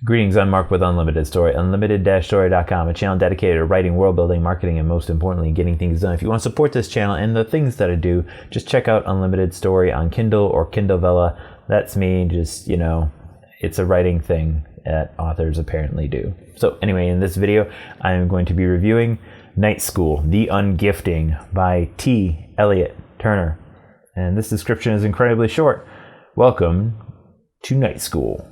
Greetings, I'm Mark with Unlimited Story, unlimited-story.com, a channel dedicated to writing, world building, marketing, and most importantly, getting things done. If you want to support this channel and the things that I do, just check out Unlimited Story on Kindle or Kindle Vella. That's me, just, it's a writing thing that authors apparently do. So anyway, in this video, I'm going to be reviewing Night School, The Ungifting by Elliot Turner. And this description is incredibly short. Welcome to Night School.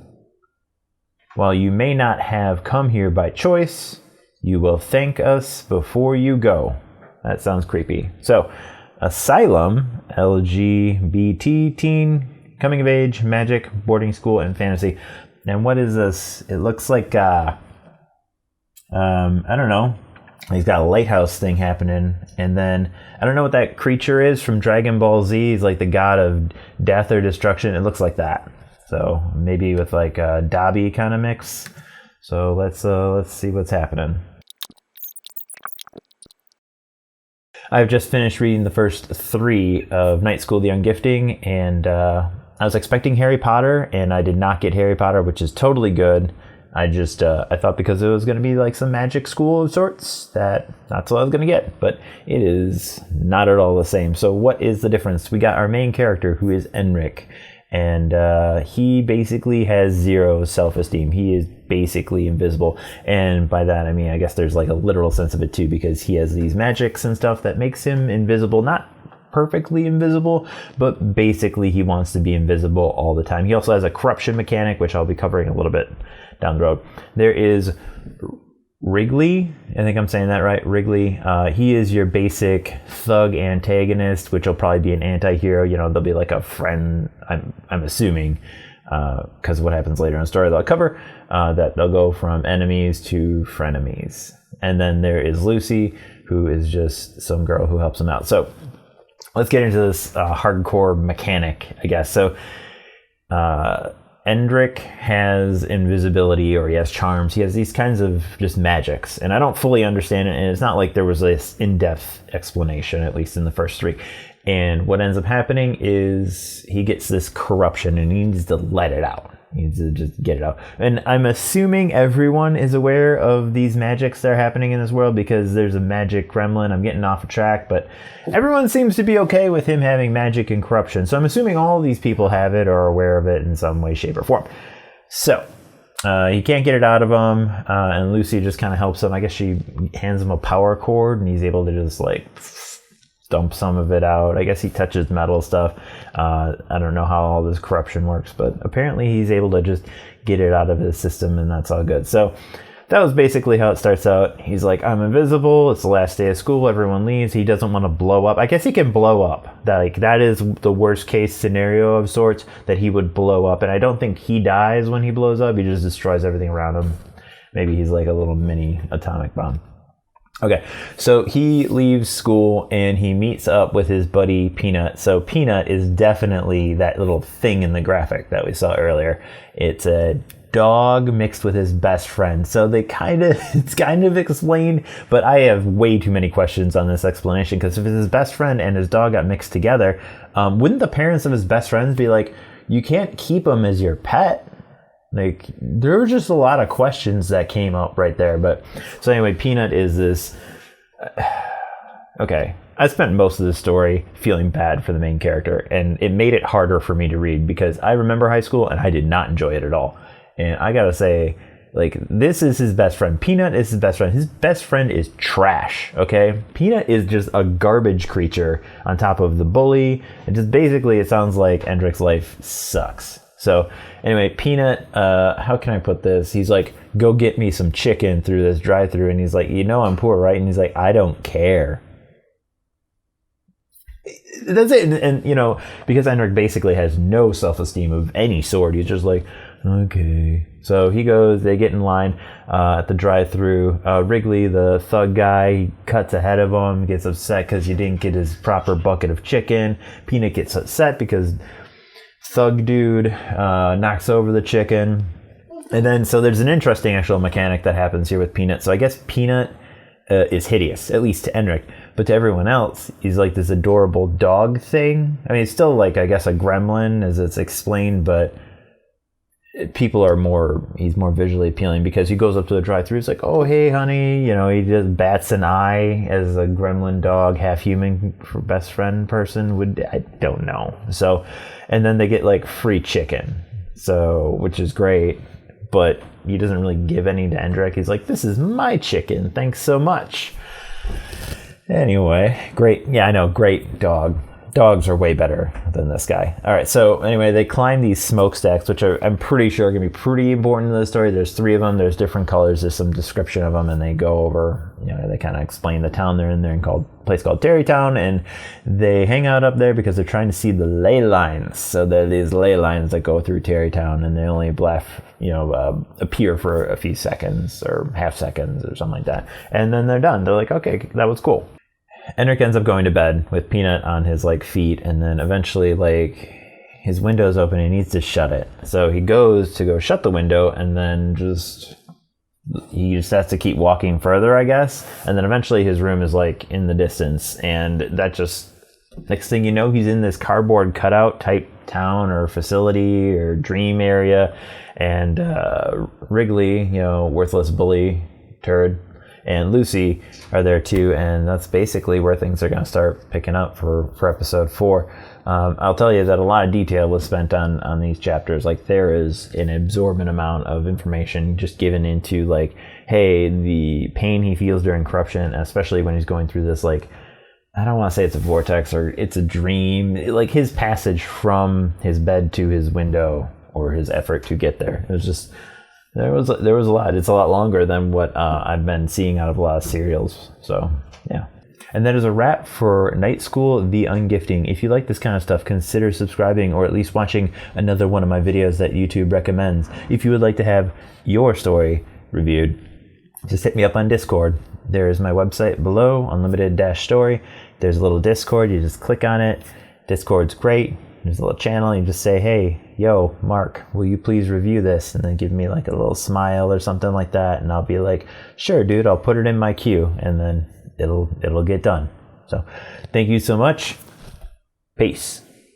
While you may not have come here by choice, you will thank us before you go. That sounds creepy. So, Asylum, LGBT, teen, coming of age, magic, boarding school, and fantasy. And what is this? It looks like, I don't know. He's got a lighthouse thing happening. And then, I don't know what that creature is from Dragon Ball Z. He's like the god of death or destruction. It looks like that. So maybe with like a Dobby kind of mix. So let's see what's happening. I've just finished reading the first 3 of Night School, The Ungifting, and I was expecting Harry Potter, and I did not get Harry Potter, which is totally good. I just I thought because it was going to be like some magic school of sorts that's what I was going to get, but it is not at all the same. So what is the difference? We got our main character, who is Enric. And he basically has 0 self-esteem. He is basically invisible. And by that, I mean, I guess there's like a literal sense of it too, because he has these magics and stuff that makes him invisible. Not perfectly invisible, but basically he wants to be invisible all the time. He also has a corruption mechanic, which I'll be covering a little bit down the road. There is Wrigley, I think I'm saying that right, Wrigley. He is your basic thug antagonist, which will probably be an anti-hero. They'll be like a friend, I'm assuming, because of what happens later in the story they'll cover, that they'll go from enemies to frenemies. And then there is Lucy, who is just some girl who helps him out. So let's get into this hardcore mechanic, I guess. So Enric has invisibility, or he has charms. He has these kinds of just magics, and I don't fully understand it, and it's not like there was this in-depth explanation, at least in the first 3. And what ends up happening is he gets this corruption, and he needs to let it out. He needs to just get it out. And I'm assuming everyone is aware of these magics that are happening in this world, because there's a magic gremlin. I'm getting off track, but everyone seems to be okay with him having magic and corruption. So I'm assuming all these people have it or are aware of it in some way, shape, or form. So he can't get it out of him, and Lucy just kind of helps him. I guess she hands him a power cord, and he's able to just like dump some of it out. I guess he touches metal stuff. I don't know how all this corruption works, but apparently he's able to just get it out of his system, and that's all good. So that was basically how it starts out. He's like, I'm invisible. It's the last day of school. Everyone leaves. He doesn't want to blow up. I guess he can blow up. That is the worst case scenario of sorts, that he would blow up. And I don't think he dies when he blows up. He just destroys everything around him. Maybe he's like a little mini atomic bomb. Okay, so he leaves school and he meets up with his buddy Peanut. So Peanut is definitely that little thing in the graphic that we saw earlier. It's a dog mixed with his best friend. So it's kind of explained, but I have way too many questions on this explanation, because if it's his best friend and his dog got mixed together, wouldn't the parents of his best friends be like, you can't keep him as your pet? Like, there were just a lot of questions that came up right there. But so anyway, Peanut is this. Okay, I spent most of the story feeling bad for the main character, and it made it harder for me to read, because I remember high school and I did not enjoy it at all. And I gotta say, like, this is his best friend. Peanut is his best friend. His best friend is trash, okay? Peanut is just a garbage creature on top of the bully. It just basically, it sounds like Enric's life sucks. So anyway, Peanut, how can I put this? He's like, go get me some chicken through this drive-thru. And he's like, I'm poor, right? And he's like, I don't care. That's it. And because Enric basically has no self-esteem of any sort, he's just like, okay. So he goes, they get in line at the drive-thru. Wrigley, the thug guy, he cuts ahead of him, gets upset because he didn't get his proper bucket of chicken. Peanut gets upset because thug dude knocks over the chicken. And then, so there's an interesting actual mechanic that happens here with Peanut. So I guess Peanut is hideous, at least to Enric. But to everyone else, he's like this adorable dog thing. I mean, it's still like, I guess, a gremlin as it's explained, but he's more visually appealing because he goes up to the drive-thru. He's like, oh, hey, honey. You know, he just bats an eye as a gremlin dog, half human for best friend person would, I don't know. So, and then they get like free chicken. So, which is great, but he doesn't really give any to Endrek. He's like, this is my chicken. Thanks so much. Anyway, great. Yeah, I know. Great dog. Dogs are way better than this guy. All right, so anyway, they climb these smokestacks, which I'm pretty sure are going to be pretty important to the story. There's 3 of them. There's different colors. There's some description of them, and they go over, you know, they kind of explain the town they're in there and place called Terrytown, and they hang out up there because they're trying to see the ley lines. So there are these ley lines that go through Terrytown, and they only appear for a few seconds or half seconds or something like that. And then they're done. They're like, okay, that was cool. Endrek ends up going to bed with Peanut on his like feet, and then eventually like his window's open and he needs to shut it. So he goes to go shut the window, and then he just has to keep walking further, I guess. And then eventually his room is like in the distance, and that just, next thing you know, he's in this cardboard cutout type town or facility or dream area, and Wrigley, you know, worthless bully turd, and Lucy are there too, and that's basically where things are going to start picking up for episode 4. I'll tell you that a lot of detail was spent on these chapters. Like, there is an absorbent amount of information just given into, like, hey, the pain he feels during corruption, especially when he's going through this, like, I don't want to say it's a vortex or it's a dream, like his passage from his bed to his window, or his effort to get there. It was just, there was a lot. It's a lot longer than what I've been seeing out of a lot of serials. So, yeah. And that is a wrap for Night School, The Ungifting. If you like this kind of stuff, consider subscribing or at least watching another one of my videos that YouTube recommends. If you would like to have your story reviewed, just hit me up on Discord. There's my website below, Unlimited-Story. There's a little Discord. You just click on it. Discord's great. There's a little channel. You just say, hey, yo, Mark, will you please review this? And then give me like a little smile or something like that. And I'll be like, sure, dude, I'll put it in my queue. And then it'll get done. So thank you so much. Peace.